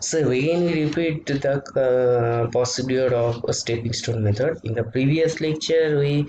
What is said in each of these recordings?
So again we repeat the procedure of a stepping stone method. In the previous lecture we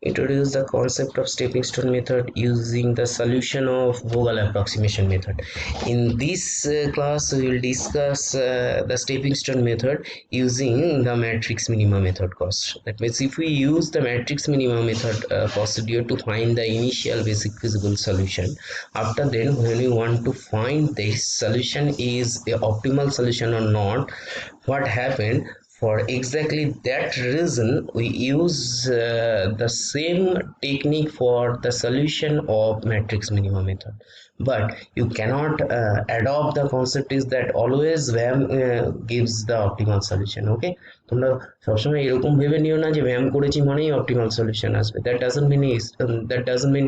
introduce the concept of stepping stone method using the solution of Vogel approximation method. In this class we will discuss the stepping stone method using the matrix minima method cost. That means if we use the matrix minima method procedure to find the initial basic feasible solution, after then when we want to find this solution is the optimal solution or not, what happened, for exactly that reason we use the same technique for the solution of matrix minima method, but you cannot adopt the concept is that always VAM gives the optimal solution. Okay, তোমরা সবসময় এরকম ভেবে নিও না যে VAM করেছি মানেই optimal solution আসবে, that doesn't mean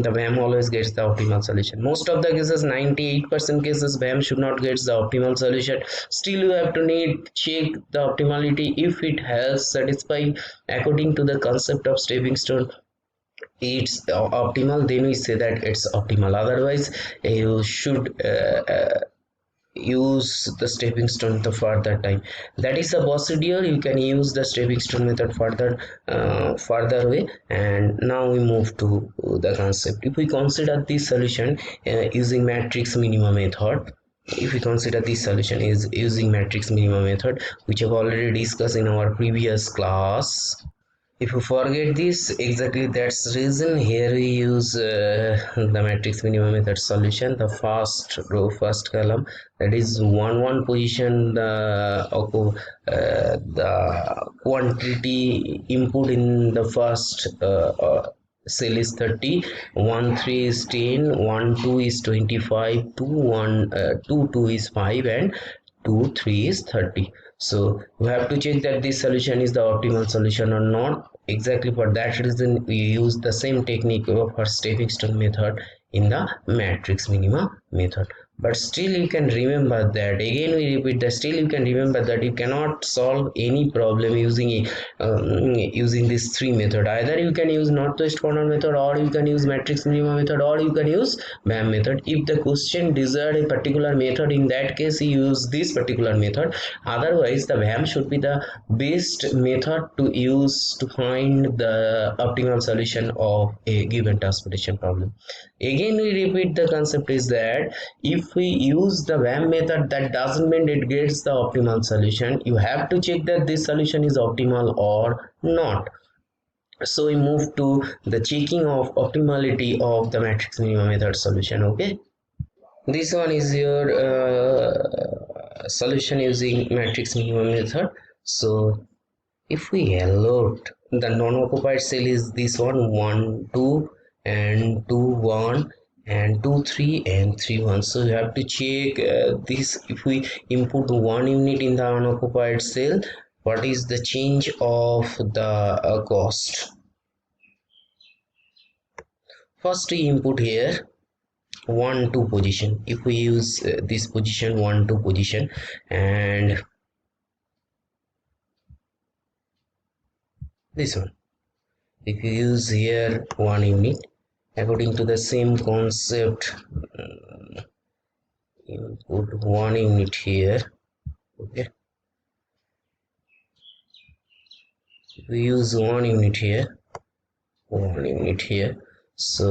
the VAM always gets the optimal solution. Most of the cases, 98% cases, VAM should not get the optimal solution. Still you have to need check the optimality. If it has satisfy according to the concept of stepping stone, it's optimal, then we say that it's optimal. Otherwise you should use the stepping stone the further time. That is a procedure. You can use the stepping stone method further way. And now we move to the concept. If we consider this solution using matrix minima method, if we consider this solution is using matrix minima method, which I've already discussed in our previous class. If you forget this, exactly that's the reason here we use the matrix minima method solution. The first row, first column, that is 1 position, the quantity input in the first cell is 30, 1 3 is 10, 1 2 is 25, 2 1 2 2 is 5, and 2 3 is 30. So we have to check that this solution is the optimal solution or not. Exactly for that reason we use the same technique of our stepping stone method in the matrix minima method. But still you can remember that, again we repeat that, still you can remember that you cannot solve any problem using using these three method. Either you can use northwest corner method, or you can use matrix minima method, or you can use BAM method. If the question desired a particular method, in that case you use this particular method. Otherwise the BAM should be the best method to use to find the optimal solution of a given transportation problem. Again we repeat the concept is that if we use the BAM method, that doesn't mean it gets the optimal solution. You have to check that this solution is optimal or not. So we move to the checking of optimality of the matrix minima method solution. Okay, this one is your solution using matrix minima method. So if we allot the non-occupied cell is this one, 1 2 and 2 1 and 2 3 and 3 1. So you have to check this. If we input 1 unit in the unoccupied cell, what is the change of the cost? First we input here 1 2 position. If we use this position 1 2 position, and this one, if you use here 1 unit, according to the same concept, input 1 unit here. Okay, if we use 1 unit here, 1 unit here, so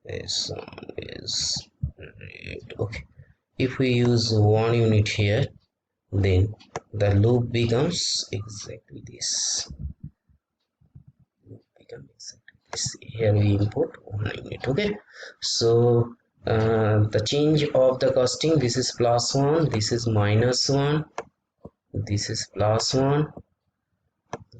this one is right. Okay, if we use 1 unit here, then the loop becomes exactly this. Here we input 1 unit. Okay, so the change of the costing, this is plus 1, this is minus 1, this is plus 1,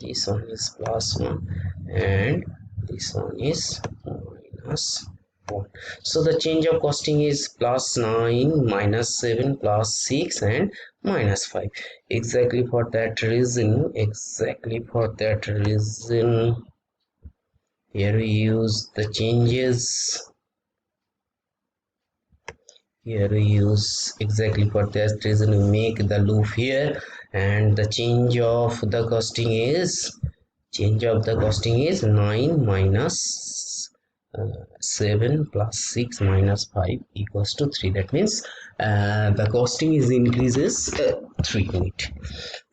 this one is plus 1, and this one is minus 1. So the change of costing is plus 9, minus 7, plus 6, and minus 5. Exactly for that reason, here we use the changes. Here we use exactly for that reason we make the loop here, and the change of the costing is 9 minus 7 plus 6 minus 5 equals to 3. That means the costing is increases 3 unit.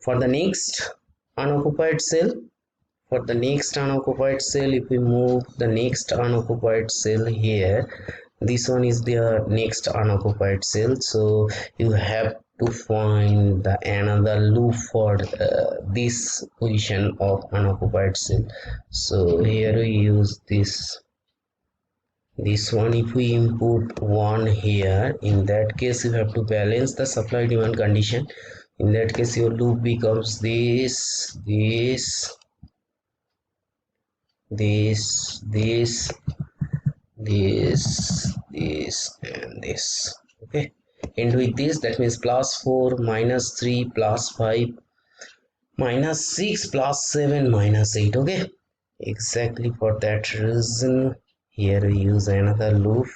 For the next unoccupied cell, if we move the next unoccupied cell here, this one is the next unoccupied cell, so you have to find the another loop for this position of unoccupied cell. So here we use this one. If we input 1 here, in that case you have to balance the supply demand condition. In that case your loop becomes this and this. Okay, and with this, that means plus 4 minus 3 plus 5 minus 6 plus 7 minus 8. Okay, exactly for that reason here we use another loop.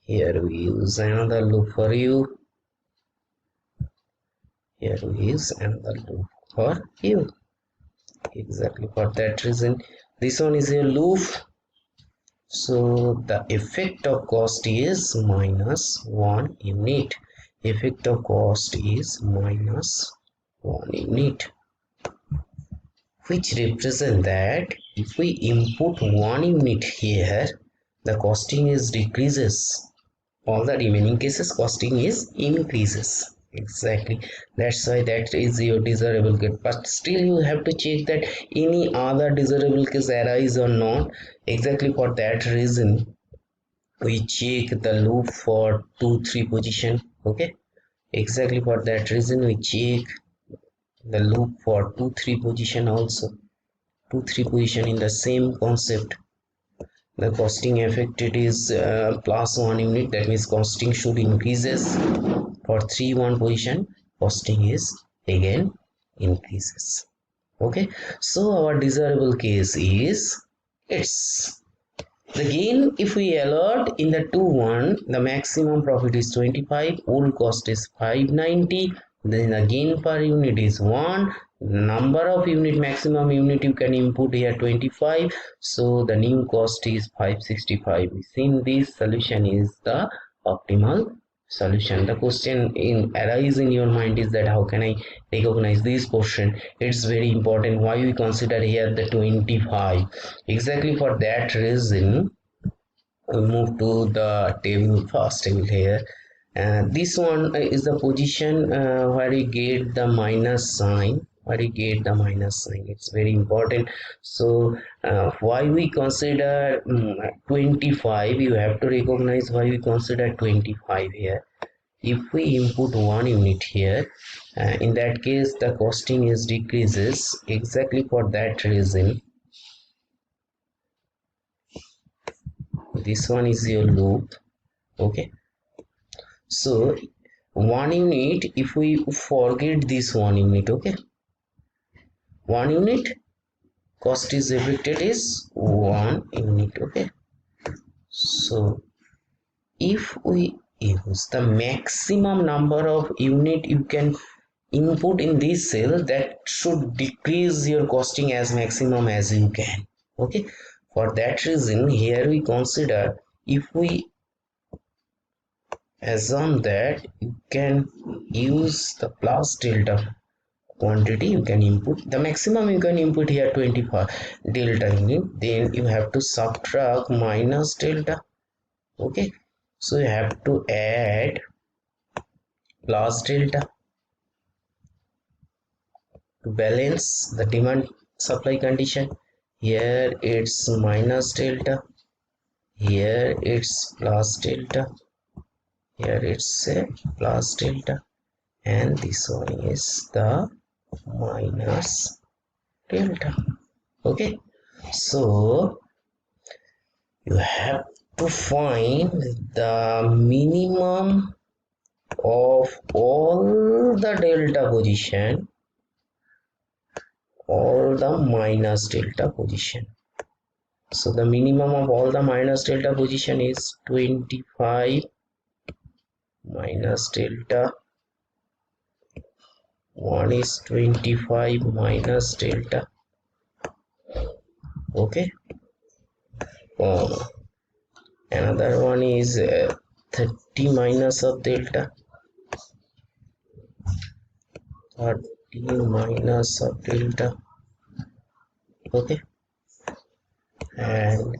Here we use another loop for you. Here we use another loop for you. Exactly for that reason this one is a loop. So the effect of cost is minus 1 unit. Effect of cost is minus 1 unit, which represent that if we input 1 unit here, the costing is decreases. All the remaining cases costing is increases. Exactly, that's why that is your desirable case, but still you have to check that any other desirable case arise or not. Exactly for that reason we check the loop for 2 3 position. Okay, exactly for that reason we check the loop for 2 3 position also. 2 3 position in the same concept. The costing affected is plus 1 unit, that means costing should increases. For 3 1 position costing is again increases. Okay, so our desirable case is it's the gain. If we alert in the 2 1, the maximum profit is 25, old cost is 590, then the gain per unit is 1, number of unit, maximum unit you can input here 25, so the new cost is 565. Within this solution is the optimal solution. The question arise in your mind is that how can I recognize this portion? It's very important why we consider here the 25. Exactly for that reason we move to the table, first table here. This one is the position where you get the minus sign. It's very important. So why we consider 25, you have to recognize why we consider 25 here. If we input 1 unit here, in that case the costing is decreases. Exactly for that reason this one is your loop. Okay, so 1 unit, if we forget this 1 unit, okay, 1 unit cost is affected is 1 unit. Okay, so if we use the maximum number of unit you can input in this cell, that should decrease your costing as maximum as you can. Okay, for that reason here we consider, if we assume that you can use the plus delta quantity, you can input the maximum you can input here 25 delta unit, then you have to subtract minus delta. Okay, so you have to add plus delta to balance the demand supply condition. Here it's minus delta, here it's plus delta, here it's a plus delta, and this one is the minus delta. Okay, so you have to find the minimum of all the delta position, all the minus delta position. So the minimum of all the minus delta position is 25 minus delta. One is 25 minus delta. Okay, Another one is 30 minus of delta, 30 minus of delta. Okay, and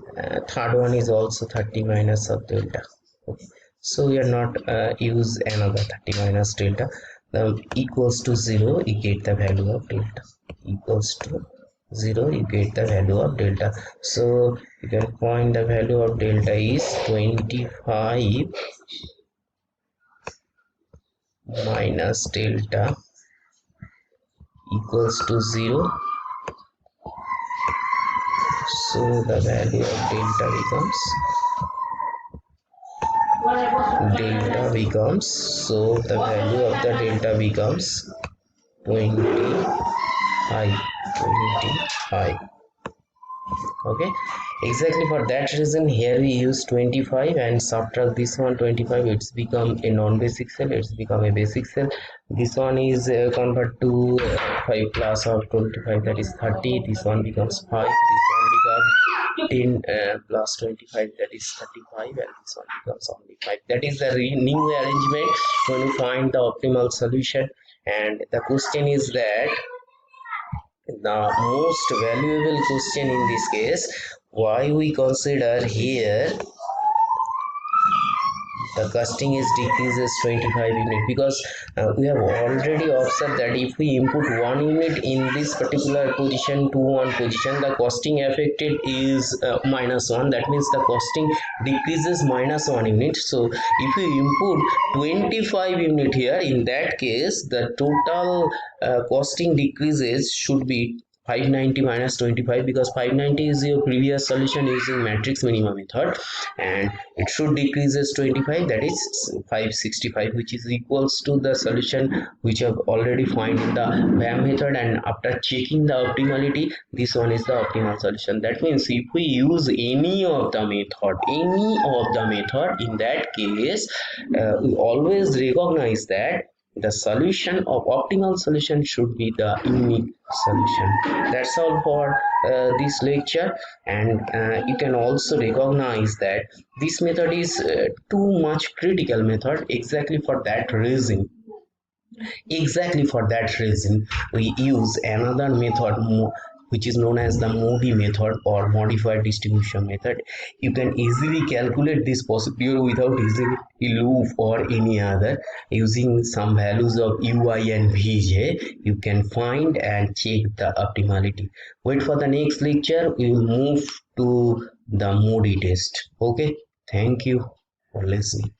third one is also 30 minus of delta. Okay, so we are not use another 30 minus delta. Equals to 0, you get the value of delta. Equals to 0, you get the value of delta. So you can find the value of delta is 25 minus delta equals to 0. So the value of delta becomes so the value of the delta becomes 25. Okay, exactly for that reason here we use 25 and subtract this one 25. It's become a non-basic cell, it's become a basic cell. This one is convert to 5 plus of 25, that is 30. This one becomes 5, this one becomes 10 plus 25, that is 35, and this one becomes only 5. That is the new arrangement when you find the optimal solution. And the question is that the most valuable question in this case, why we consider here the casting is decreases 25 unit, because we have already observed that if we input 1 unit in this particular position to one position, the costing affected is -1. That means the costing decreases -1 unit. So if you input 25 unit here, in that case the total costing decreases should be 590 minus 25, because 590 is your previous solution using matrix minimum method, and it should decreases 25, that is 565, which is equals to the solution which I have already find in the BAM method. And after checking the optimality, this one is the optimal solution. That means if we use any of the method, in that case we always recognize that the solution of optimal solution should be the unique solution. That's all for this lecture. And you can also recognize that this method is too much critical method. Exactly for that reason we use another method which is known as the MODI method or modified distribution method. You can easily calculate this procedure without using a loop or any other. Using some values of UI and VJ, you can find and check the optimality. Wait for the next lecture, we will move to the MODI test. Okay, thank you for listening.